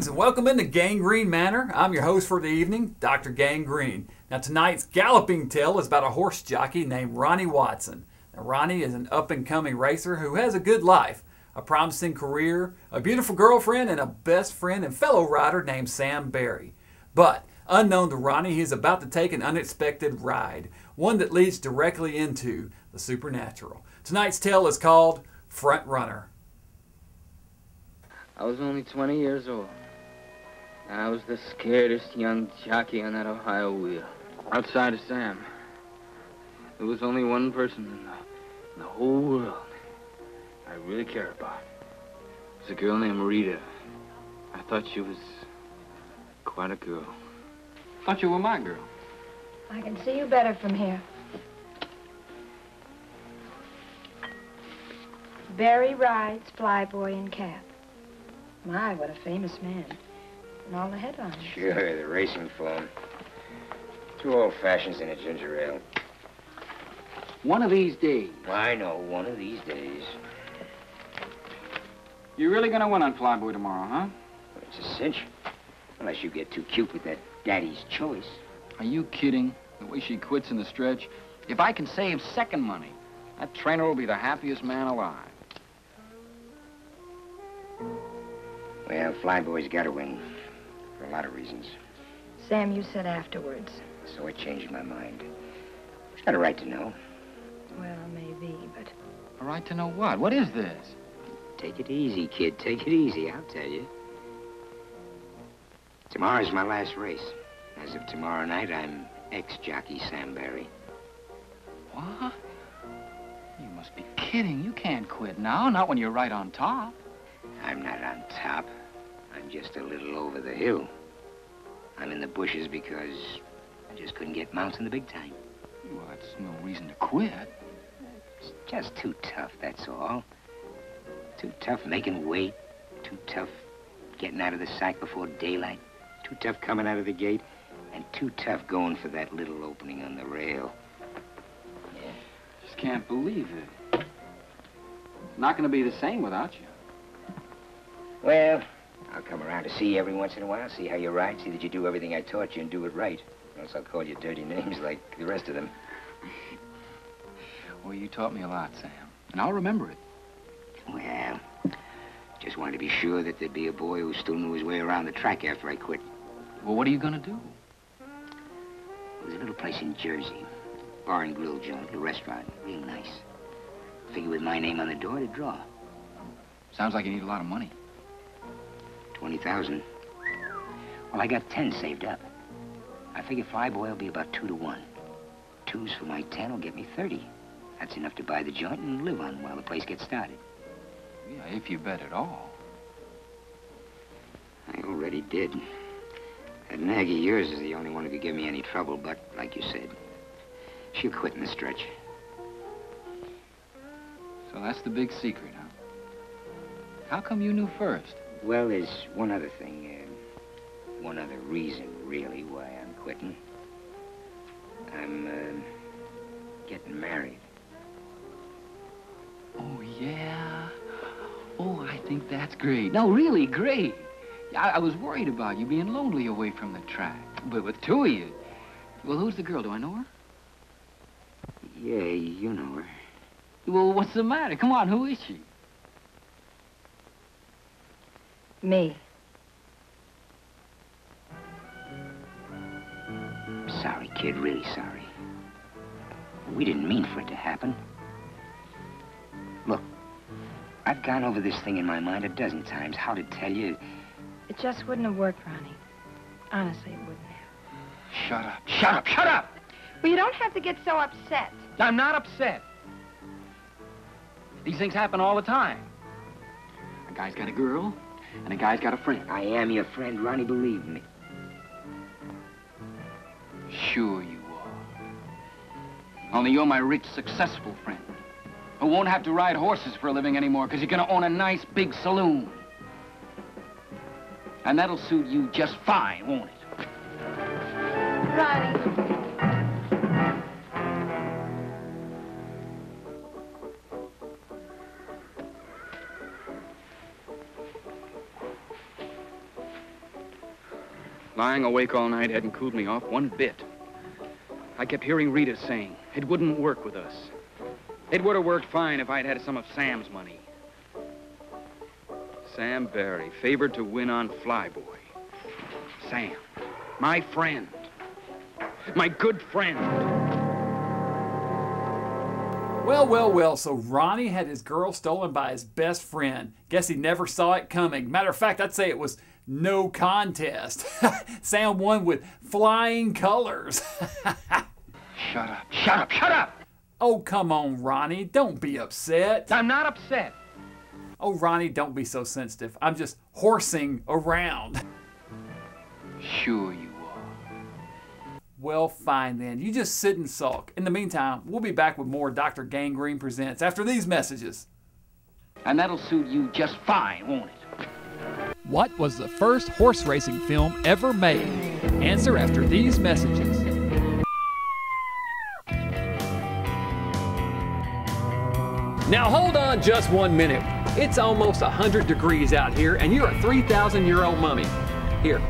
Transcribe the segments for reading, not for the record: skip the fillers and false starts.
Greetings and welcome into Gangrene Manor. I'm your host for the evening, Dr. Gangrene. Now tonight's galloping tale is about a horse jockey named Ronnie Watson. Now Ronnie is an up-and-coming racer who has a good life, a promising career, a beautiful girlfriend, and a best friend and fellow rider named Sam Barry. But unknown to Ronnie, he is about to take an unexpected ride, one that leads directly into the supernatural. Tonight's tale is called Front Runner. I was only 20 years old. I was the scaredest young jockey on that Ohio wheel. Outside of Sam, there was only one person in the whole world I really cared about. It was a girl named Rita. I thought she was quite a girl. Thought you were my girl. I can see you better from here. Barry rides, flyboy, and cap. My, what a famous man. And all the headlines. Sure, the racing form. 2 old fashions and a ginger ale. One of these days. I know, one of these days. You're really gonna win on Flyboy tomorrow, huh? It's a cinch. Unless you get too cute with that daddy's choice. Are you kidding? The way she quits in the stretch. If I can save second money, that trainer will be the happiest man alive. Well, Flyboy's got to win. For a lot of reasons. Sam, you said afterwards. So I changed my mind. She's got a right to know. Well, maybe, but... A right to know what? What is this? Take it easy, kid. Take it easy, I'll tell you. Tomorrow's my last race. As of tomorrow night, I'm ex-jockey Sam Barry. What? You must be kidding. You can't quit now, not when you're right on top. I'm not on top. I'm just a little over the hill. I'm in the bushes because I just couldn't get mounts in the big time. Well, that's no reason to quit. It's just too tough, that's all. Too tough making weight. Too tough getting out of the sack before daylight. Too tough coming out of the gate. And too tough going for that little opening on the rail. Yeah. Just can't believe it. It's not going to be the same without you. Well, I'll come around to see you every once in a while, see how you ride, see that you do everything I taught you and do it right. Or else I'll call you dirty names like the rest of them. Well, you taught me a lot, Sam. And I'll remember it. Well, just wanted to be sure that there'd be a boy who still knew his way around the track after I quit. Well, what are you going to do? There's a little place in Jersey. Bar and grill joint, a restaurant. Real nice. Figure with my name on the door to draw. Sounds like you need a lot of money. 20,000. Well, I got 10 saved up. I figure Flyboy will be about 2 to 1. 2s for my 10 will get me 30. That's enough to buy the joint and live on while the place gets started. Yeah, if you bet at all. I already did. That nag of yours is the only one who could give me any trouble, but, like you said, she'll quit in the stretch. So that's the big secret, huh? How come you knew first? Well, there's one other thing, one other reason, really, why I'm quitting. I'm, getting married. Oh, yeah? Oh, I think that's great. No, really great. I was worried about you being lonely away from the track. But with 2 of you... Well, who's the girl? Do I know her? Yeah, you know her. Well, what's the matter? Come on, who is she? Me. Sorry, kid, really sorry. We didn't mean for it to happen. Look, I've gone over this thing in my mind a dozen times, how to tell you. It just wouldn't have worked, Ronnie. Honestly, it wouldn't have. Shut up, shut up, shut up! Well, you don't have to get so upset. I'm not upset. These things happen all the time. A guy's got a girl, and a guy's got a friend. I am your friend, Ronnie, believe me. Sure you are. Only you're my rich, successful friend who won't have to ride horses for a living anymore because you're going to own a nice big saloon. And that'll suit you just fine, won't it? Ronnie. Lying awake all night hadn't cooled me off one bit. I kept hearing Rita saying it wouldn't work with us. It would have worked fine if I'd had some of Sam's money. Sam Barry, favored to win on Flyboy. Sam, my friend. My good friend. Well, well, well, so Ronnie had his girl stolen by his best friend. Guess he never saw it coming. Matter of fact, I'd say it was no contest. Sam won with flying colors. Shut up, shut up, shut up! Oh, come on, Ronnie. Don't be upset. I'm not upset. Oh, Ronnie, don't be so sensitive. I'm just horsing around. Sure you are. Well, fine then. You just sit and sulk. In the meantime, we'll be back with more Dr. Gangrene Presents after these messages. And that'll suit you just fine, won't it? What was the first horse racing film ever made? Answer after these messages. Now hold on just 1 minute. It's almost 100 degrees out here and you're a 3,000-year-old mummy. Here,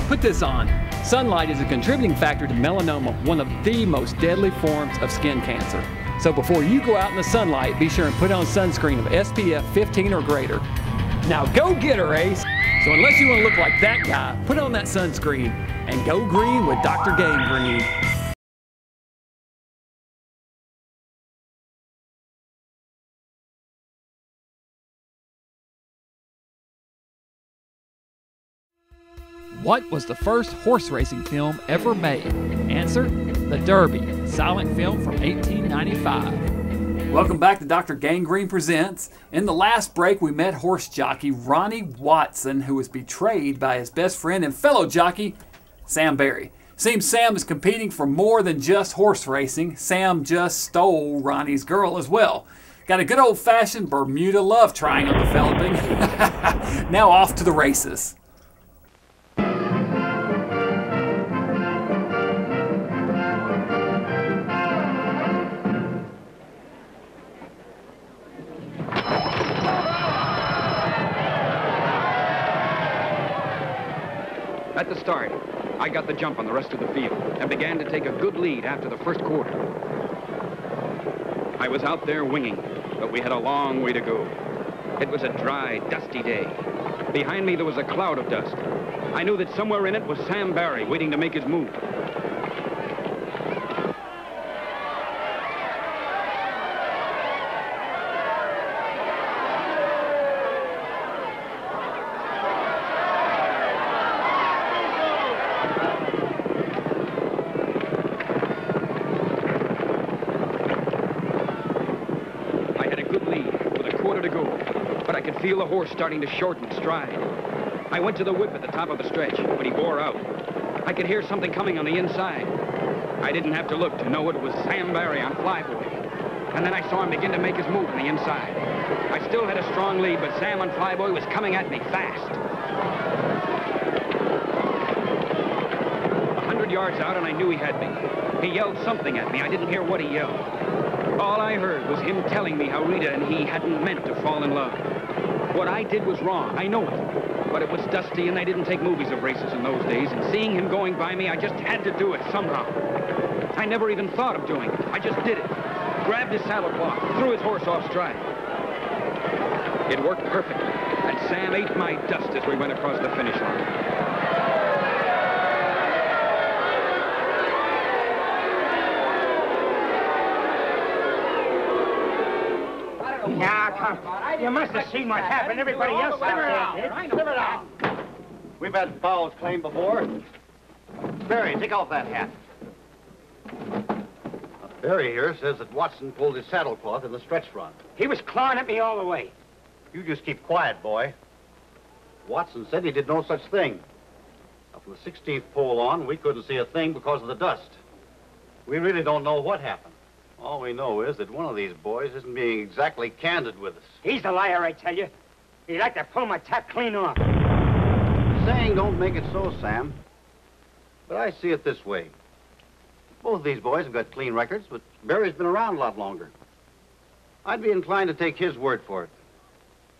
put this on. Sunlight is a contributing factor to melanoma, one of the most deadly forms of skin cancer. So before you go out in the sunlight, be sure and put on sunscreen of SPF 15 or greater. Now go get her, Ace. So unless you want to look like that guy, put on that sunscreen and go green with Dr. Gangrene. What was the first horse racing film ever made? Answer, The Derby, silent film from 1895. Welcome back to Dr. Gangrene Presents. In the last break, we met horse jockey Ronnie Watson, who was betrayed by his best friend and fellow jockey, Sam Barry. Seems Sam is competing for more than just horse racing. Sam just stole Ronnie's girl as well. Got a good old-fashioned Bermuda love triangle developing. Now off to the races. At the start, I got the jump on the rest of the field and began to take a good lead after the first quarter. I was out there winging, but we had a long way to go. It was a dry, dusty day. Behind me, there was a cloud of dust. I knew that somewhere in it was Sam Barry waiting to make his move. Feel the horse starting to shorten stride. I went to the whip at the top of the stretch, but he bore out. I could hear something coming on the inside. I didn't have to look to know it was Sam Barry on Flyboy. And then I saw him begin to make his move on the inside. I still had a strong lead, but Sam on Flyboy was coming at me fast. 100 yards out, and I knew he had me. He yelled something at me. I didn't hear what he yelled. All I heard was him telling me how Rita and he hadn't meant to fall in love. What I did was wrong, I know it. But it was dusty and they didn't take movies of races in those days, and seeing him going by me, I just had to do it somehow. I never even thought of doing it. I just did it. Grabbed his saddle cloth, threw his horse off stride. It worked perfectly, and Sam ate my dust as we went across the finish line. Now, come. You must have seen what happened. Everybody else out there did. Live it out. We've had fouls claimed before. Barry, take off that hat. Barry here says that Watson pulled his saddlecloth in the stretch front. He was clawing at me all the way. You just keep quiet, boy. Watson said he did no such thing. Now, from the 16th pole on, we couldn't see a thing because of the dust. We really don't know what happened. All we know is that one of these boys isn't being exactly candid with us. He's the liar, I tell you. He'd like to pull my tack clean off. Saying don't make it so, Sam. But I see it this way. Both of these boys have got clean records, but Barry's been around a lot longer. I'd be inclined to take his word for it.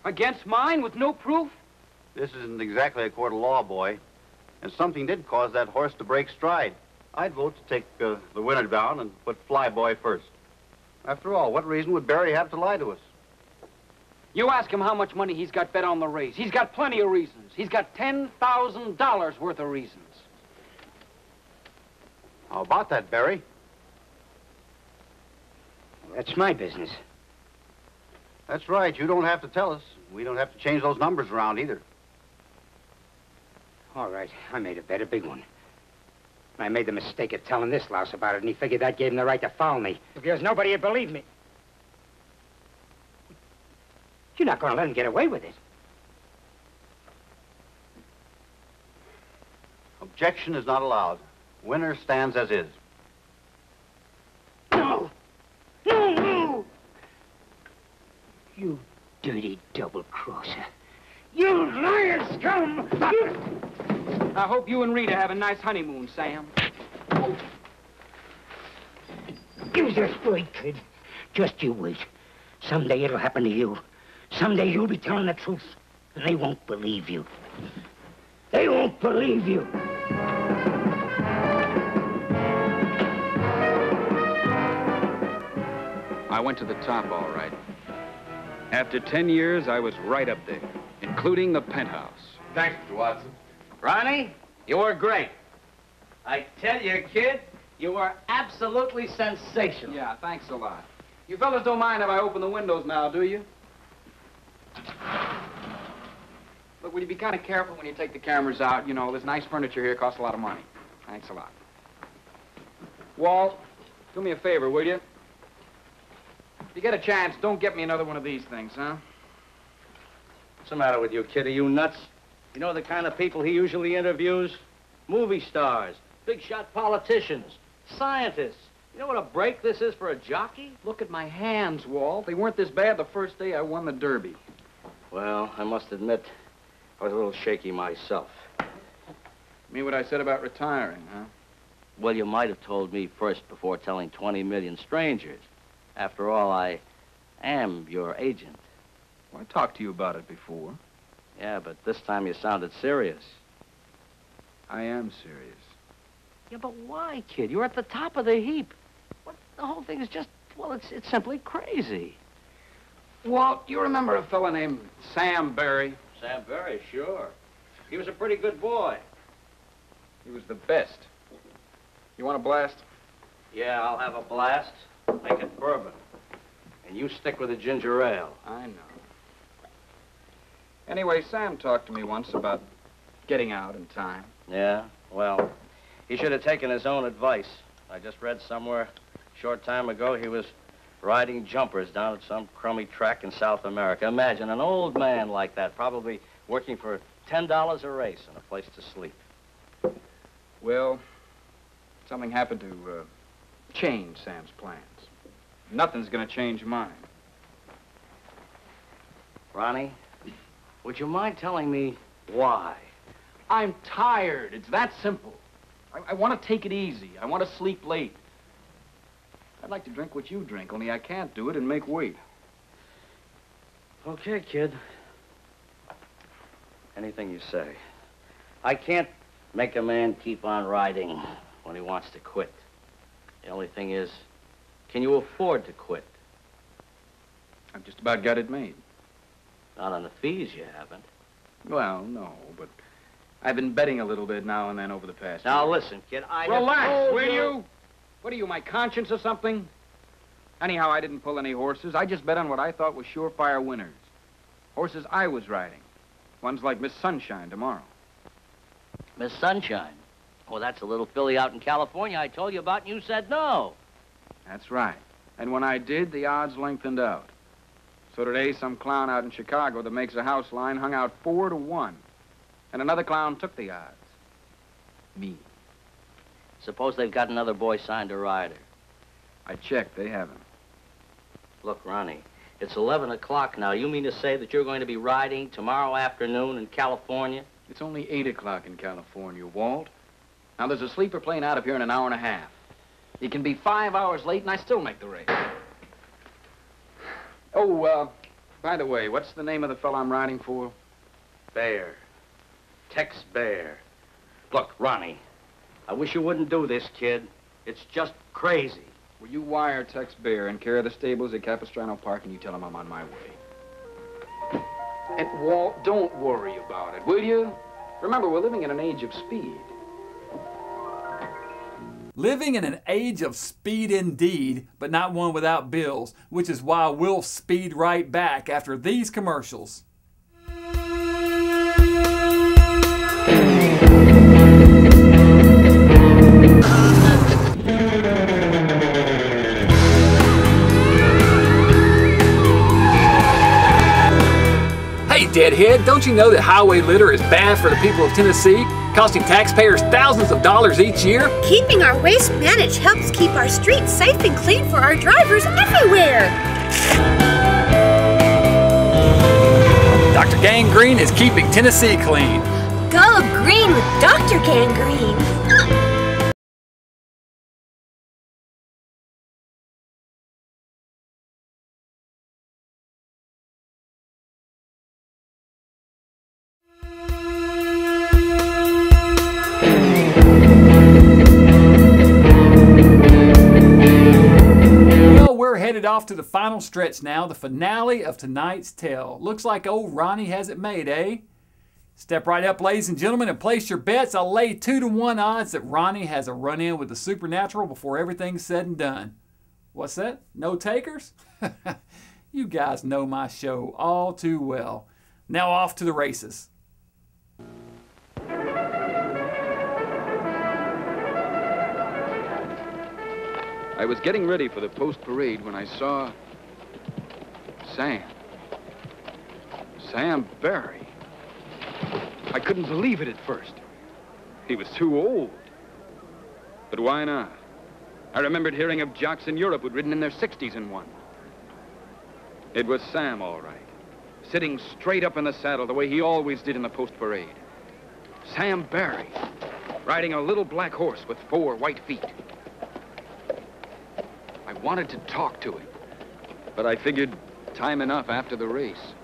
Against mine with no proof? This isn't exactly a court of law, boy. and something did cause that horse to break stride, I'd vote to take the winner down and put Flyboy first. After all, what reason would Barry have to lie to us? You ask him how much money he's got bet on the race. He's got plenty of reasons. He's got $10,000 worth of reasons. How about that, Barry? That's my business. That's right. You don't have to tell us. We don't have to change those numbers around either. All right, I made a bet, a big one. I made the mistake of telling this louse about it, and he figured that gave him the right to foul me. Because nobody would believe me. You're not going to let him get away with it. Objection is not allowed. Winner stands as is. No! No, no! You dirty double-crosser. You lying scum! I hope you and Rita have a nice honeymoon, Sam. You just wait, kid. Just you wait. Someday it'll happen to you. Someday you'll be telling the truth, and they won't believe you. They won't believe you. I went to the top, all right. After 10 years, I was right up there, including the penthouse. Thanks, Mr. Watson. Ronnie, you were great. I tell you, kid, you were absolutely sensational. Yeah, thanks a lot. You fellas don't mind if I open the windows now, do you? Look, will you be kind of careful when you take the cameras out? You know, this nice furniture here costs a lot of money. Thanks a lot. Walt, do me a favor, will you? If you get a chance, don't get me another one of these things, huh? What's the matter with you, kid? Are you nuts? You know the kind of people he usually interviews? Movie stars, big-shot politicians, scientists. You know what a break this is for a jockey? Look at my hands, Walt. They weren't this bad the first day I won the Derby. Well, I must admit, I was a little shaky myself. Mean what I said about retiring, huh? Well, you might have told me first before telling 20 million strangers. After all, I am your agent. Well, I talked to you about it before. Yeah, but this time you sounded serious. I am serious. Yeah, but why, kid? You're at the top of the heap. What? The whole thing is just, well, it's simply crazy. Walt, you remember a fella named Sam Barry? Sam Barry, sure. He was a pretty good boy. He was the best. You want a blast? Yeah, I'll have a blast. Make it bourbon. And you stick with the ginger ale. I know. Anyway, Sam talked to me once about getting out in time. Yeah? Well, he should have taken his own advice. I just read somewhere a short time ago he was riding jumpers down at some crummy track in South America. Imagine an old man like that, probably working for $10 a race and a place to sleep. Well, something happened to change Sam's plans. Nothing's gonna change mine. Ronnie, would you mind telling me why? I'm tired. It's that simple. I want to take it easy. I want to sleep late. I'd like to drink what you drink, only I can't do it and make weight. Okay, kid. Anything you say. I can't make a man keep on riding when he wants to quit. The only thing is, can you afford to quit? I've just about got it made. Not on the fees, you haven't. Well, no, but I've been betting a little bit now and then over the past Now, year. listen, kid, I Relax, will you? What are you, my conscience or something? Anyhow, I didn't pull any horses. I just bet on what I thought was surefire winners. Horses I was riding. Ones like Miss Sunshine tomorrow. Miss Sunshine? Oh, that's a little filly out in California I told you about, and you said no. That's right. And when I did, the odds lengthened out. So today, some clown out in Chicago that makes a house line hung out 4-1. And another clown took the odds. Me. Suppose they've got another boy signed to ride her. I checked. They haven't. Look, Ronnie, it's 11 o'clock now. You mean to say that you're going to be riding tomorrow afternoon in California? It's only 8 o'clock in California, Walt. Now, there's a sleeper plane out of here in an hour and a half. You can be 5 hours late, and I still make the race. Oh, by the way, what's the name of the fellow I'm riding for? Bear. Tex Bear. Look, Ronnie, I wish you wouldn't do this, kid. It's just crazy. Will you wire Tex Bear in care of the stables at Capistrano Park and you tell him I'm on my way? And Walt, don't worry about it, will you? Remember, we're living in an age of speed. Living in an age of speed indeed, but not one without bills, which is why we'll speed right back after these commercials. Hey, deadhead, don't you know that highway litter is bad for the people of Tennessee, costing taxpayers thousands of dollars each year? Keeping our waste managed helps keep our streets safe and clean for our drivers everywhere. Dr. Gangrene is keeping Tennessee clean. Go green with Dr. Gangrene. We're headed off to the final stretch now, the finale of tonight's tale. Looks like old Ronnie has it made, eh? Step right up, ladies and gentlemen, and place your bets. I'll lay 2-to-1 odds that Ronnie has a run-in with the supernatural before everything's said and done. What's that? No takers? You guys know my show all too well. Now off to the races. I was getting ready for the post-parade when I saw Sam. Sam Barry. I couldn't believe it at first. He was too old. But why not? I remembered hearing of jocks in Europe who'd ridden in their 60s and won. It was Sam, all right. Sitting straight up in the saddle the way he always did in the post-parade. Sam Barry, riding a little black horse with 4 white feet. I wanted to talk to him, but I figured time enough after the race.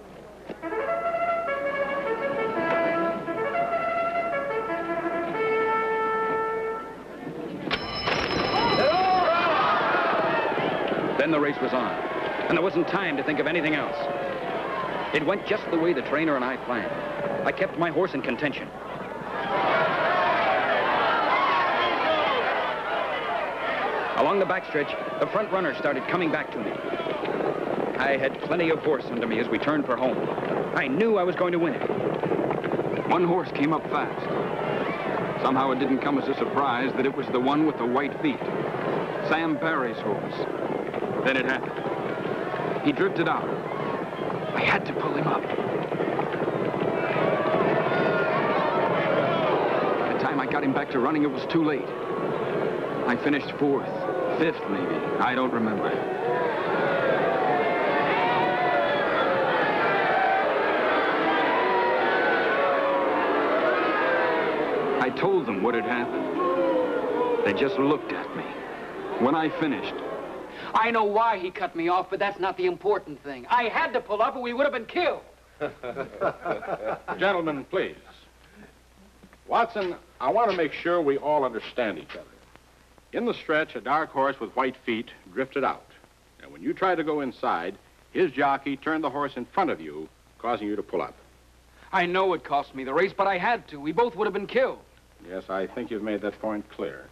Then the race was on, and there wasn't time to think of anything else. It went just the way the trainer and I planned. I kept my horse in contention. Along the backstretch, the front runner started coming back to me. I had plenty of horse under me as we turned for home. I knew I was going to win it. One horse came up fast. Somehow it didn't come as a surprise that it was the one with the white feet. Sam Barry's horse. Then it happened. He drifted out. I had to pull him up. By the time I got him back to running, it was too late. I finished 4th. 5th, maybe. I don't remember. I told them what had happened. They just looked at me. When I finished... I know why he cut me off, but that's not the important thing. I had to pull up or we would have been killed. Gentlemen, please. Watson, I want to make sure we all understand each other. In the stretch, a dark horse with white feet drifted out. And when you tried to go inside, his jockey turned the horse in front of you, causing you to pull up. I know it cost me the race, but I had to. We both would have been killed. Yes, I think you've made that point clear.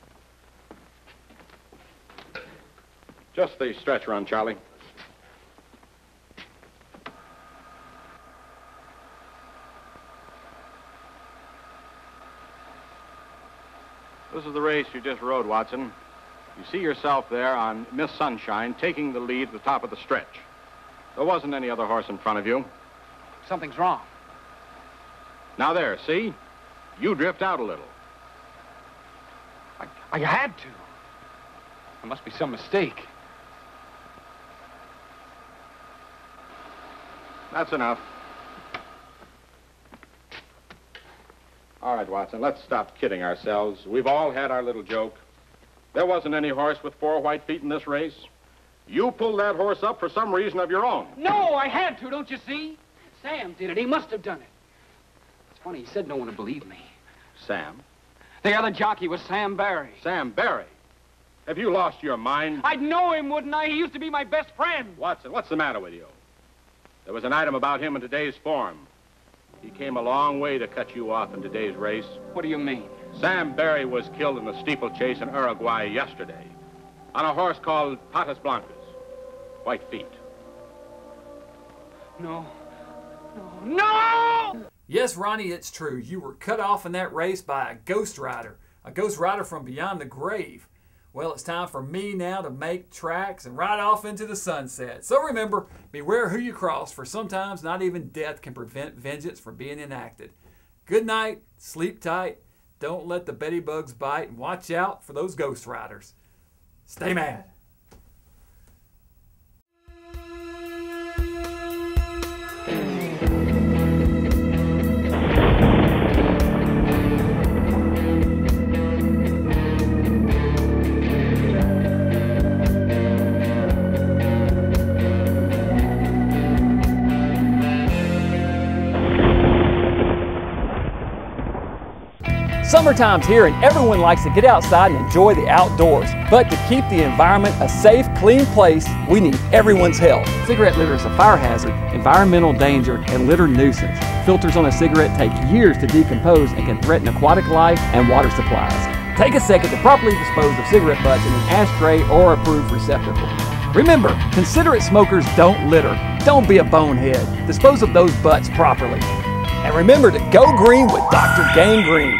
Just the stretch run, Charlie. This is the race you just rode, Watson. You see yourself there on Miss Sunshine taking the lead at the top of the stretch. There wasn't any other horse in front of you. Something's wrong. Now there, see? You drift out a little. I had to. There must be some mistake. That's enough. All right, Watson, let's stop kidding ourselves. We've all had our little joke. There wasn't any horse with 4 white feet in this race. You pulled that horse up for some reason of your own. No, I had to, don't you see? Sam did it. He must have done it. It's funny, he said no one would believe me. Sam? The other jockey was Sam Barry. Sam Barry? Have you lost your mind? I'd know him, wouldn't I? He used to be my best friend. Watson, what's the matter with you? There was an item about him in today's form. He came a long way to cut you off in today's race. What do you mean? Sam Barry was killed in the steeplechase in Uruguay yesterday on a horse called Patas Blancas. White feet. No. No! Yes, Ronnie, it's true. You were cut off in that race by a ghost rider from beyond the grave. Well, it's time for me now to make tracks and ride off into the sunset. So remember, beware who you cross, for sometimes not even death can prevent vengeance from being enacted. Good night, sleep tight, don't let the Betty bugs bite, and watch out for those ghost riders. Stay mad. Summertime's here and everyone likes to get outside and enjoy the outdoors. But to keep the environment a safe, clean place, we need everyone's help. Cigarette litter is a fire hazard, environmental danger, and litter nuisance. Filters on a cigarette take years to decompose and can threaten aquatic life and water supplies. Take a second to properly dispose of cigarette butts in an ashtray or approved receptacle. Remember, considerate smokers don't litter. Don't be a bonehead. Dispose of those butts properly. And remember to go green with Dr. Gangrene.